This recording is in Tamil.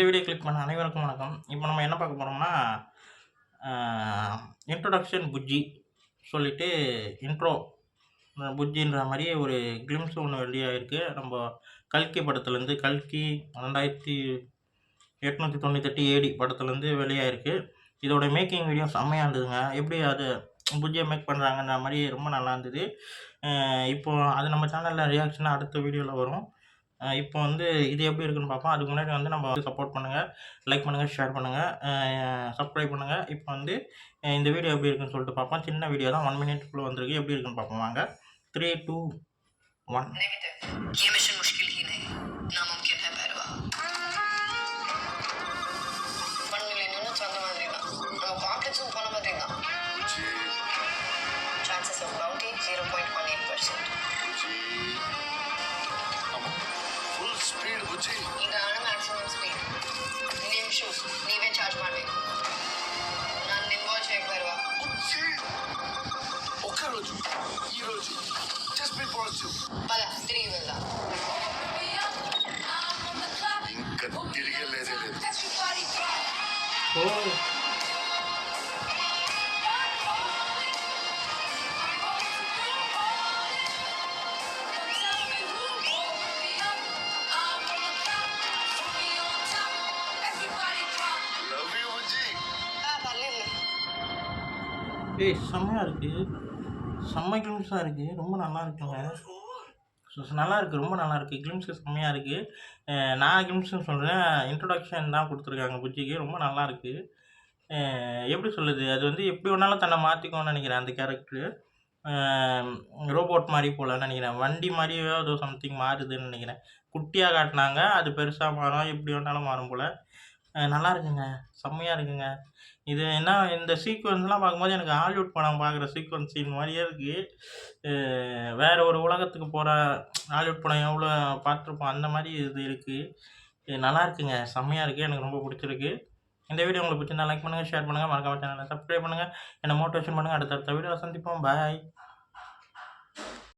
வீடியோ கிளிக் பண்ண அனைவருக்கும் வணக்கம். இப்போ நம்ம என்ன பார்க்க போகிறோம்னா, இன்ட்ரோடக்ஷன் புஜ்ஜி சொல்லிட்டு இன்ட்ரோ புஜ்ஜின்ற மாதிரி ஒரு கிளிம்ஸ் ஒன்று வெளியாகிருக்கு. நம்ம கல்கி படத்துலேருந்து, கல்கி 2898 ஏடி படத்துலேருந்து வெளியாகிருக்கு. இதோட மேக்கிங் வீடியோ செம்மையாக இருந்ததுங்க. எப்படி அது புஜ்ஜியை மேக் பண்ணுறாங்கன்ற மாதிரி ரொம்ப நல்லா இருந்தது. இப்போ அது நம்ம சேனலில் ரியாக்ஷனாக அடுத்த வீடியோவில் வரும். இப்போ இது எப்படி இருக்குன்னு பார்ப்போம். அதுக்கு முன்னாடி நம்ம சப்போர்ட் பண்ணுங்கள், லைக் பண்ணுங்கள், ஷேர் பண்ணுங்கள், சப்ஸ்கிரைப் பண்ணுங்கள். இப்போ இந்த வீடியோ எப்படி இருக்குன்னு சொல்லிட்டு பார்ப்போம். சின்ன வீடியோ தான், 1 மினிட்குள்ளே வந்திருக்கு. எப்படி இருக்குன்னு பார்ப்போம் வாங்க. 3, 2, 1. ये मिशन मुश्किल ही नहीं, नामुमकिन है भैरवा. 1 million units வந்த மாதிரி தான், நம்ம காம்ப்ளெக்ஸும் போன மாதிரி தான். Chances of bounty 0.18%. Full speed Bujji. ಇದಾണ് ಮ್ಯಾಕ್ಸಿಮಮ್ ಸ್ಪೀಡ್. ನಿಮ್ಮ ಶೂಸ್ ನೀವೇ ಚಾರ್ಜ್ ಮಾಡಬೇಕು. ನಾನು ನಿಮ್ಮ ವಾಚ್ ಹೇಗೆ ಬರುವ ఒక్క రోజు ఈ రోజు జస్ట్ బి పాజిటివ్. పద తిరిగి వెళ్దాం. ఇంకా తిరిగే లేదే లేదు. ஓ లవ్ యూ బుజ్జి. పర్లేదు. செம்மையாக இருக்குது. செம்ம கிளிம்ஸாக இருக்குது. ரொம்ப நல்லா இருக்குங்க. நல்லா இருக்குது, ரொம்ப நல்லா இருக்குது. கிளிம்ஸு செம்மையாக இருக்குது. நான் கிளிம்ஸ்னு சொல்கிறேன், இன்ட்ரொடக்ஷன் தான் கொடுத்துருக்காங்க புஜ்ஜிக்கு. ரொம்ப நல்லா இருக்குது. எப்படி சொல்லுது, அது எப்படி வேணாலும் தன்னை மாற்றிக்கும்னு நினைக்கிறேன். அந்த கேரக்டரு ரோபோட் மாதிரி போலன்னு நினைக்கிறேன். வண்டி மாதிரியோ ஏதோ சம்திங் மாறுதுன்னு நினைக்கிறேன். குட்டியாக காட்டினாங்க, அது பெருசாக மாறும், எப்படி வேணாலும் மாறும் போல். நல்லா இருக்குங்க, செம்மையாக இருக்குங்க. இது என்ன, இந்த சீக்வன்ஸ்லாம் பார்க்கும்போது எனக்கு ஹாலிவுட் படம் பார்க்குற சீக்வன்ஸ் சீன் மாதிரியே இருக்குது. வேறு ஒரு உலகத்துக்கு போகிற ஹாலிவுட் படம் எவ்வளோ பார்த்துருப்போம், அந்த மாதிரி இது இருக்குது. இது நல்லா இருக்குங்க, செம்மையாக இருக்குது. எனக்கு ரொம்ப பிடிச்சிருக்கு. இந்த வீடியோ உங்களுக்கு பிடிச்சிருந்தா லைக் பண்ணுங்கள், ஷேர் பண்ணுங்கள், மறக்காம சேனலை சப்ஸ்கிரைப் பண்ணுங்கள், என்னை மோட்டிவேஷன் பண்ணுங்கள். அடுத்தடுத்த வீடியோவில் சந்திப்போம். பாய்.